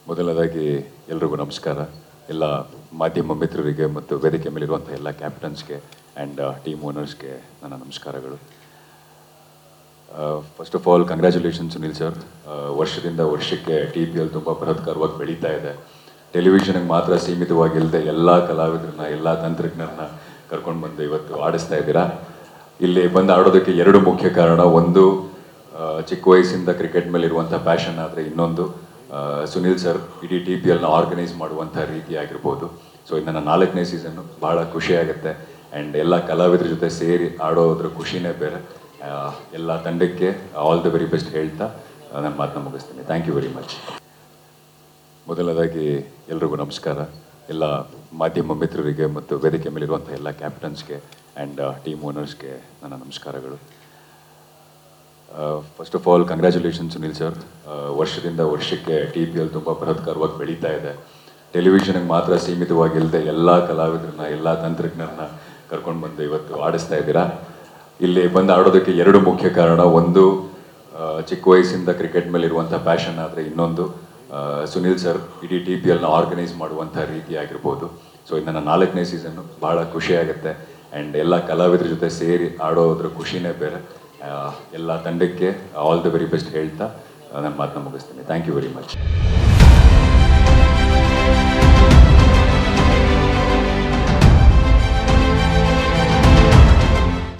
ಮೊದಲನೇದಾಗಿ ಎಲ್ರಿಗೂ ನಮಸ್ಕಾರ. ಎಲ್ಲ ಮಾಧ್ಯಮ ಮಿತ್ರರಿಗೆ ಮತ್ತು ವೇದಿಕೆ ಮೇಲಿರುವಂಥ ಎಲ್ಲ ಕ್ಯಾಪ್ಟನ್ಸ್ಗೆ ಆ್ಯಂಡ್ ಟೀಮ್ ಓನರ್ಸ್ಗೆ ನನ್ನ ನಮಸ್ಕಾರಗಳು. First of all congratulation Sunil sir. ವರ್ಷದಿಂದ ವರ್ಷಕ್ಕೆ TPL ತುಂಬ ಬೃಹತ್ಕಾರವಾಗಿ ಬೆಳೀತಾ ಇದೆ. ಟೆಲಿವಿಷನ್ಗೆ ಮಾತ್ರ ಸೀಮಿತವಾಗಿಲ್ಲದೆ ಎಲ್ಲ ಕಲಾವಿದರನ್ನ, ಎಲ್ಲ ತಂತ್ರಜ್ಞರನ್ನ ಕರ್ಕೊಂಡು ಬಂದು ಇವತ್ತು ಆಡಿಸ್ತಾ ಇದ್ದೀರಾ. ಇಲ್ಲಿ ಬಂದು ಆಡೋದಕ್ಕೆ ಎರಡು ಮುಖ್ಯ ಕಾರಣ. ಒಂದು, ಚಿಕ್ಕ ವಯಸ್ಸಿಂದ ಕ್ರಿಕೆಟ್ ಮೇಲೆ ಇರುವಂಥ ಪ್ಯಾಷನ್. ಆದರೆ ಇನ್ನೊಂದು, ಸುನಿಲ್ ಸರ್ ಇಡೀ TPLನ ಆರ್ಗನೈಸ್ ಮಾಡುವಂಥ ರೀತಿ ಆಗಿರ್ಬೋದು. ಸೊ ಇದು ನನ್ನ 4ನೇ ಸೀಸನ್ನು. ಭಾಳ ಖುಷಿಯಾಗುತ್ತೆ. ಆ್ಯಂಡ್ ಎಲ್ಲ ಕಲಾವಿದ್ರ ಜೊತೆ ಸೇರಿ ಆಡೋದ್ರ ಖುಷಿನೇ ಬೇರೆ. ಎಲ್ಲ ತಂಡಕ್ಕೆ ಆಲ್ ದಿ ವೆರಿ ಬೆಸ್ಟ್ ಹೇಳ್ತಾ ನನ್ನ ಮಾತನ್ನ ಮುಗಿಸ್ತೀನಿ. Thank you very much. ಮೊದಲನೇದಾಗಿ ಎಲ್ರಿಗೂ ನಮಸ್ಕಾರ. ಎಲ್ಲ ಮಾಧ್ಯಮ ಮಿತ್ರರಿಗೆ ಮತ್ತು ವೇದಿಕೆ ಮೇಲಿರುವಂಥ ಎಲ್ಲ ಕ್ಯಾಪ್ಟನ್ಸ್ಗೆ ಆ್ಯಂಡ್ ಟೀಮ್ ಓನರ್ಸ್ಗೆ ನನ್ನ ನಮಸ್ಕಾರಗಳು. First of all congratulation Sunil sir. ವರ್ಷದಿಂದ ವರ್ಷಕ್ಕೆ TPL ತುಂಬ ಬೃಹತ್ಕಾರವಾಗಿ ಬೆಳೀತಾ ಇದೆ. ಟೆಲಿವಿಷನ್ಗೆ ಮಾತ್ರ ಸೀಮಿತವಾಗಿಲ್ಲದೆ ಎಲ್ಲ ಕಲಾವಿದರನ್ನ, ಎಲ್ಲ ತಂತ್ರಜ್ಞರನ್ನ ಕರ್ಕೊಂಡು ಬಂದು ಇವತ್ತು ಆಡಿಸ್ತಾ ಇದ್ದೀರಾ. ಇಲ್ಲಿ ಬಂದು ಆಡೋದಕ್ಕೆ ಎರಡು ಮುಖ್ಯ ಕಾರಣ. ಒಂದು, ಚಿಕ್ಕ ವಯಸ್ಸಿಂದ ಕ್ರಿಕೆಟ್ ಮೇಲೆ ಇರುವಂಥ ಪ್ಯಾಷನ್. ಆದರೆ ಇನ್ನೊಂದು, ಸುನಿಲ್ ಸರ್ ಇಡೀ TPLನ ಆರ್ಗನೈಸ್ ಮಾಡುವಂಥ ರೀತಿ ಆಗಿರ್ಬೋದು. ಸೊ ಇದು ನನ್ನ 4ನೇ ಸೀಸನ್ನು. ಭಾಳ ಖುಷಿಯಾಗುತ್ತೆ. ಆ್ಯಂಡ್ ಎಲ್ಲ ಕಲಾವಿದ್ರ ಜೊತೆ ಸೇರಿ ಆಡೋದ್ರ ಖುಷಿನೇ ಬೇರೆ. ಎಲ್ಲ ತಂಡಕ್ಕೆ ಆಲ್ ದಿ ವೆರಿ ಬೆಸ್ಟ್ ಹೇಳ್ತಾ ನನ್ನ ಮಾತನ್ನ ಮುಗಿಸ್ತೀನಿ. Thank you very much.